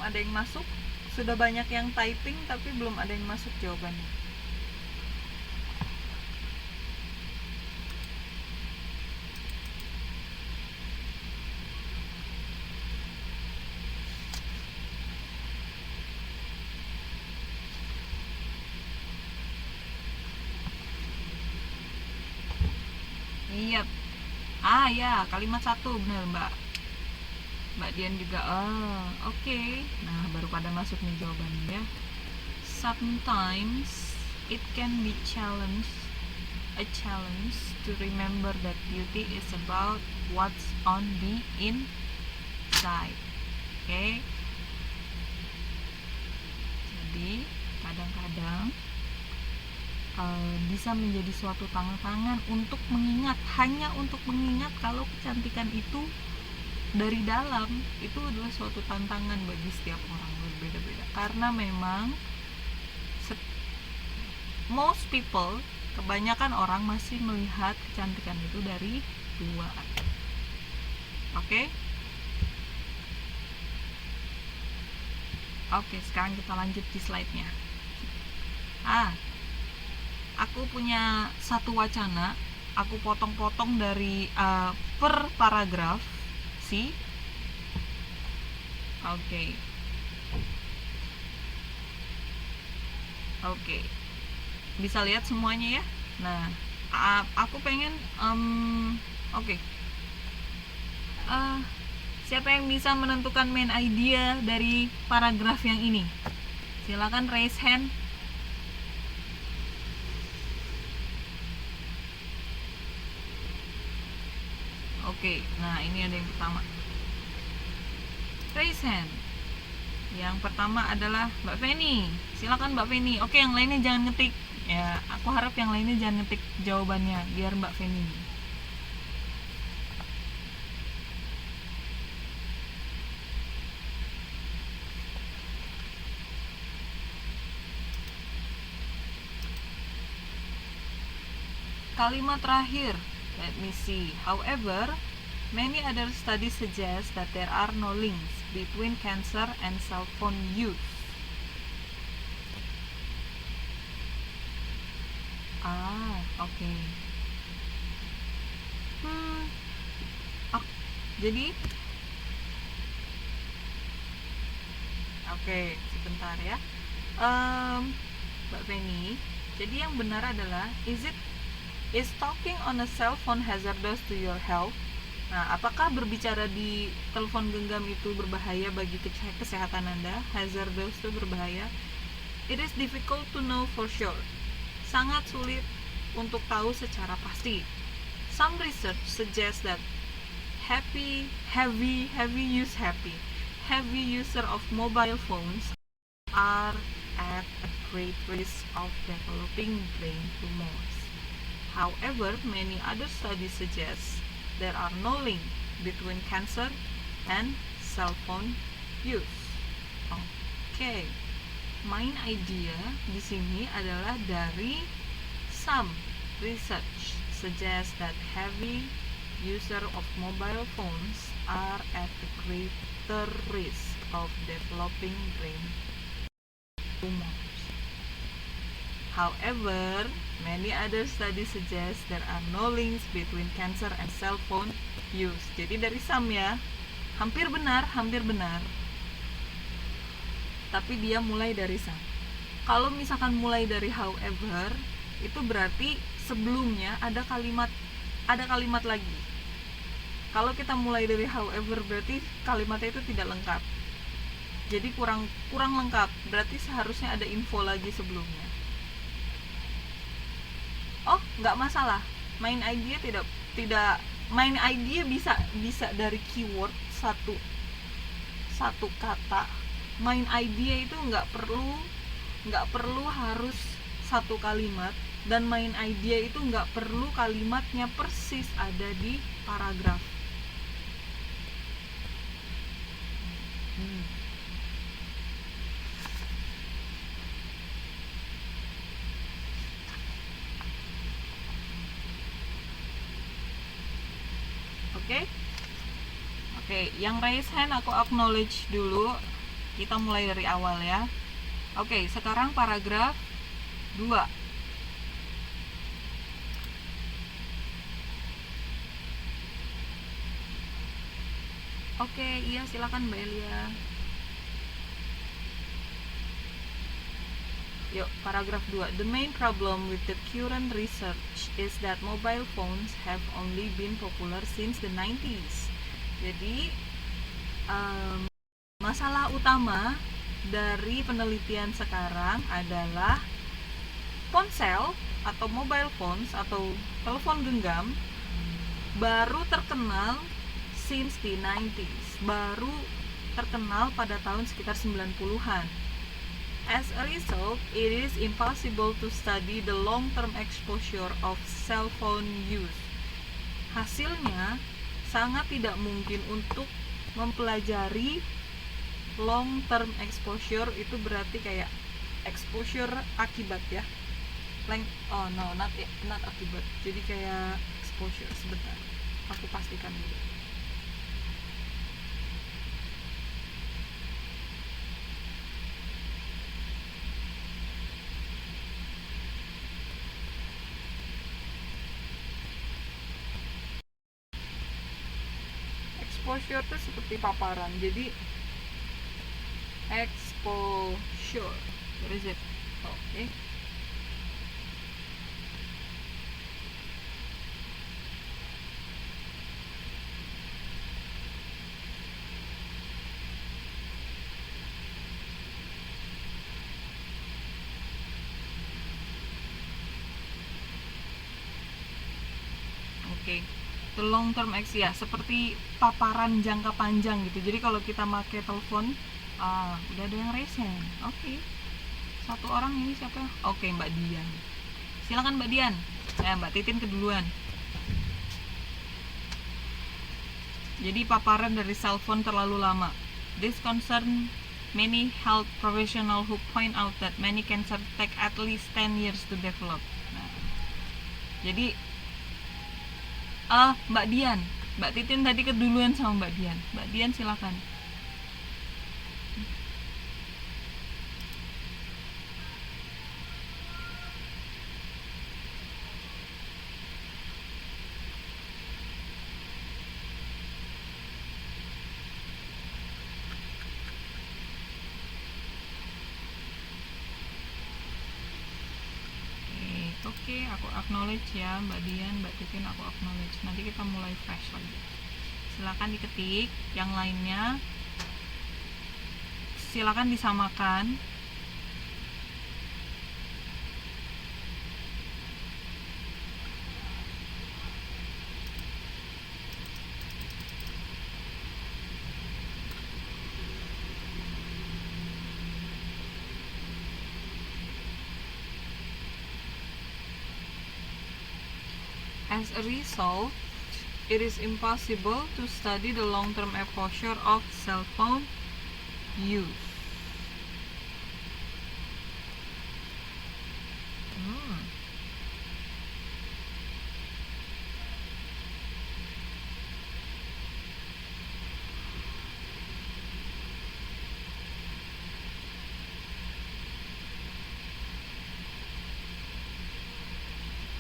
belum ada yang masuk. Sudah banyak yang typing tapi belum ada yang masuk jawabannya. Iya. Ya, kalimat 1 benar, Mbak Dian juga. Oke. Nah, baru pada masuk nih jawabannya ya. Sometimes it can be a challenge to remember that beauty is about what's on the inside. Oke. Jadi, kadang-kadang bisa menjadi suatu tantangan untuk mengingat, hanya untuk mengingat kalau kecantikan itu dari dalam. Itu adalah suatu tantangan bagi setiap orang, berbeda-beda, karena memang most people, kebanyakan orang masih melihat kecantikan itu dari luar. Oke, sekarang kita lanjut di slide-nya. Aku punya satu wacana, aku potong-potong dari per paragraf. Oke. Bisa lihat semuanya ya. Nah, aku pengen siapa yang bisa menentukan main idea dari paragraf yang ini? Silakan raise hand. Oke, nah ini ada yang pertama. Raise hand. Yang pertama adalah Mbak Feni. Silakan Mbak Feni. Oke, yang lainnya jangan ngetik. Ya, aku harap yang lainnya jangan ngetik jawabannya, biar Mbak Feni. Kalimat terakhir. Let me see. However, many other studies suggest that there are no links between cancer and cell phone use. Oke. Jadi sebentar ya. Mbak Feni, jadi yang benar adalah is talking on a cell phone hazardous to your health? Nah, apakah berbicara di telepon genggam itu berbahaya bagi kesehatan Anda? Hazardous itu berbahaya. It is difficult to know for sure. Sangat sulit untuk tahu secara pasti. Some research suggests that heavy user of mobile phones are at a great risk of developing brain tumors. However, many other studies suggest there are no link between cancer and cell phone use. Oke. Main idea di sini adalah dari some research suggests that heavy user of mobile phones are at a greater risk of developing brain tumors. However, many other studies suggest there are no links between cancer and cell phone use. Jadi dari some ya, hampir benar. Tapi dia mulai dari some. Kalau misalkan mulai dari however, itu berarti sebelumnya ada kalimat lagi. Kalau kita mulai dari however, berarti kalimatnya itu tidak lengkap. Jadi kurang lengkap. Berarti seharusnya ada info lagi sebelumnya. Nggak masalah. Main idea tidak main idea bisa dari keyword satu kata. Main idea itu nggak perlu harus satu kalimat, dan main idea itu nggak perlu kalimatnya persis ada di paragraf. Oke, yang raise hand aku acknowledge dulu. Kita mulai dari awal ya. Oke, sekarang paragraf 2. Oke, iya silakan Mbak Elia. Yuk, paragraf 2. The main problem with the current research is that mobile phones have only been popular since the 90s. Jadi, masalah utama dari penelitian sekarang adalah ponsel atau mobile phones atau telepon genggam baru terkenal since the 90s, baru terkenal pada tahun sekitar 90-an. As a result, it is impossible to study the long-term exposure of cell phone use. Hasilnya, sangat tidak mungkin untuk mempelajari long-term exposure. Itu berarti kayak exposure akibat ya. Not akibat. Jadi kayak exposure. Sebentar, aku pastikan dulu. Exposure itu seperti paparan. Jadi exposure, what is it? Okay. Oke. The long term X ya, seperti paparan jangka panjang gitu. Jadi kalau kita pakai telepon, udah ada yang resen. Oke. Satu orang ini siapa? Oke, Mbak Dian. Silakan Mbak Dian. Mbak Titin keduluan. Jadi paparan dari cell phone terlalu lama. This concern many health professional who point out that many cancer take at least 10 years to develop. Nah, jadi Mbak Dian, Mbak Titin tadi keduluan sama Mbak Dian. Mbak Dian silakan. Oke, aku acknowledge ya Mbak Dian, Mbak Titin, aku acknowledge. Nanti kita mulai fresh lagi. Silakan diketik, yang lainnya silakan disamakan. As a result, it is impossible to study the long-term exposure of cell phone use.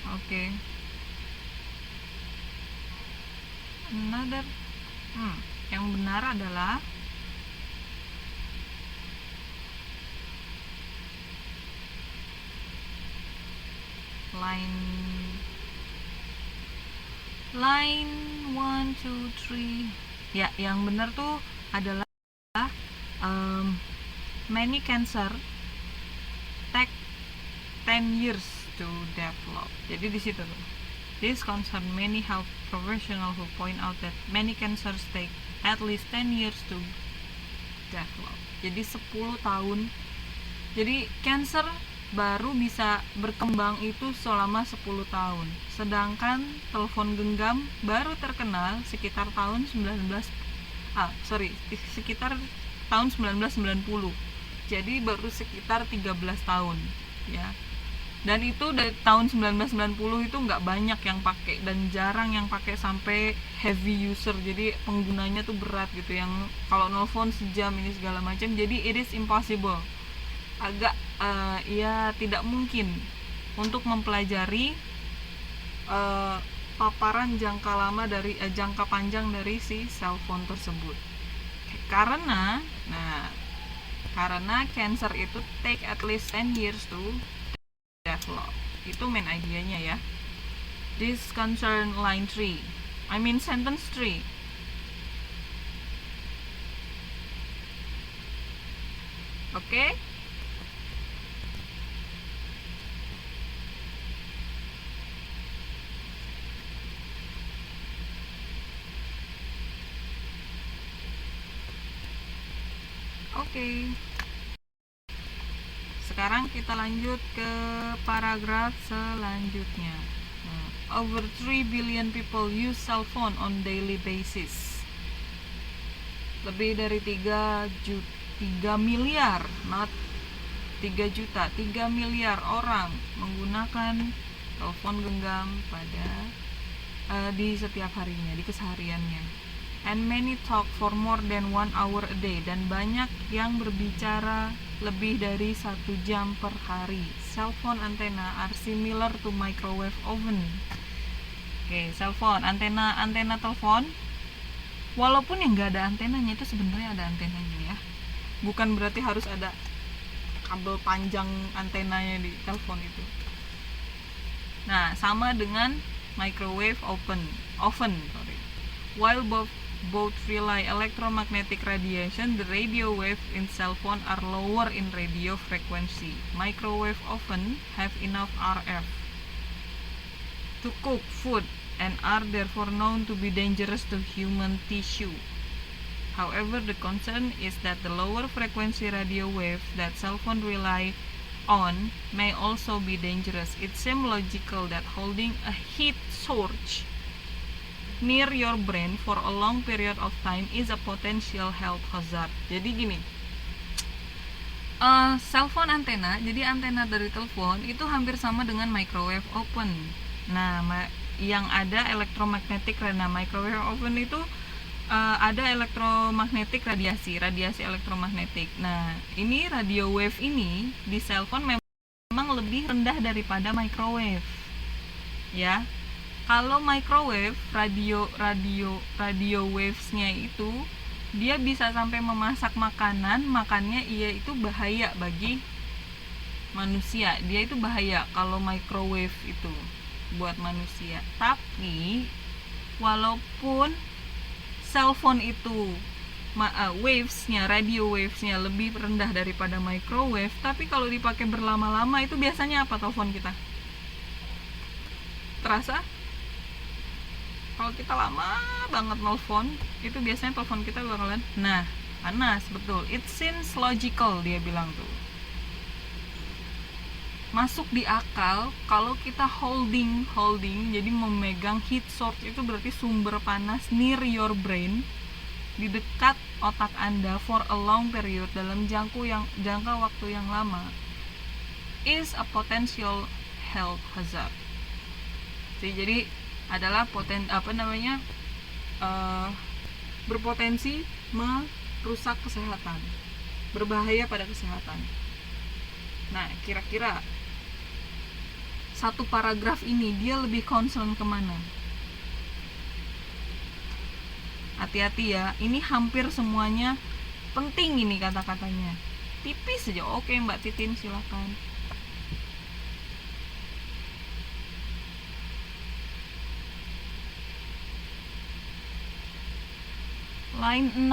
Oke. Another yang benar adalah line 1, 2, 3. Ya, yang benar tuh adalah many cancer take 10 years to develop. Jadi di situ tuh. This concern many health professionals who point out that many cancers take at least 10 years to develop. Jadi 10 tahun. Jadi cancer baru bisa berkembang itu selama 10 tahun. Sedangkan telepon genggam baru terkenal sekitar tahun sekitar tahun 1990. Jadi baru sekitar 13 tahun, ya. Dan itu dari tahun 1990 itu nggak banyak yang pakai dan jarang yang pakai sampai heavy user, jadi penggunanya tuh berat gitu, yang kalau nelfon sejam ini segala macam. Jadi it is impossible, agak ya tidak mungkin untuk mempelajari paparan jangka lama dari jangka panjang dari si cellphone tersebut. Karena cancer itu take at least 10 years to develop. Itu main idenya ya. This concern line 3. I mean sentence 3. Okay? Okay. Sekarang kita lanjut ke paragraf selanjutnya. Over 3 billion people use cell phone on daily basis. Lebih dari 3 miliar, not 3 juta, 3 miliar orang menggunakan telepon genggam di setiap harinya, di kesehariannya. And many talk for more than 1 hour a day, dan banyak yang berbicara lebih dari 1 jam per hari. Cell phone antenna are similar to microwave oven. Oke, cell phone, antena telepon, walaupun yang nggak ada antenanya itu sebenarnya ada antenanya ya. Bukan berarti harus ada kabel panjang antenanya di telepon itu. Nah, sama dengan microwave oven. While both rely electromagnetic radiation, the radio wave in cell phone are lower in radio frequency. Microwave oven have enough RF to cook food and are therefore known to be dangerous to human tissue. However, the concern is that the lower frequency radio wave that cell phone rely on may also be dangerous. It seems logical that holding a heat source near your brain for a long period of time is a potential health hazard. Jadi gini, cell phone antena, jadi antena dari telepon itu hampir sama dengan microwave oven. Nah, yang ada elektromagnetik, karena microwave oven itu ada elektromagnetik, radiasi elektromagnetik. Nah, ini radio wave ini di cell phone memang lebih rendah daripada microwave. Ya. Kalau microwave, radio waves-nya itu dia bisa sampai memasak makanan, makannya itu bahaya bagi manusia. Dia itu bahaya kalau microwave itu buat manusia. Tapi walaupun cell phone itu radio wavesnya lebih rendah daripada microwave, tapi kalau dipakai berlama-lama itu biasanya apa telepon kita? Terasa? Kalau kita lama banget nelfon, itu biasanya telepon kita bakalan panas, betul. It seems logical, dia bilang tuh. Masuk di akal kalau kita holding, jadi memegang heat source itu berarti sumber panas near your brain, di dekat otak Anda for a long period, dalam jangka waktu yang lama, is a potential health hazard. Jadi adalah berpotensi merusak kesehatan, berbahaya pada kesehatan. Nah, kira-kira satu paragraf ini dia lebih concern kemana? Hati-hati ya, ini hampir semuanya penting ini kata-katanya. Tipis saja. Oke, Mbak Titin, silakan. Line 6.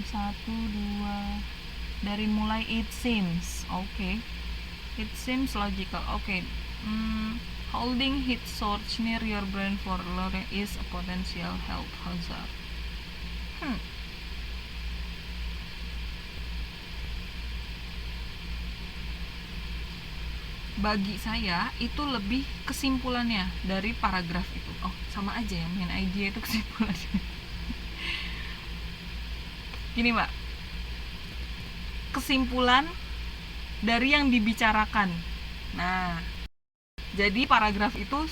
1, 2 dari mulai it seems. Okay. It seems logical. Okay. Holding heat source near your brain for long is a potential health hazard. Bagi saya itu lebih kesimpulannya dari paragraf itu. Oh, sama aja ya, main idea itu kesimpulannya. Gini Mbak, kesimpulan dari yang dibicarakan. Nah, jadi paragraf itu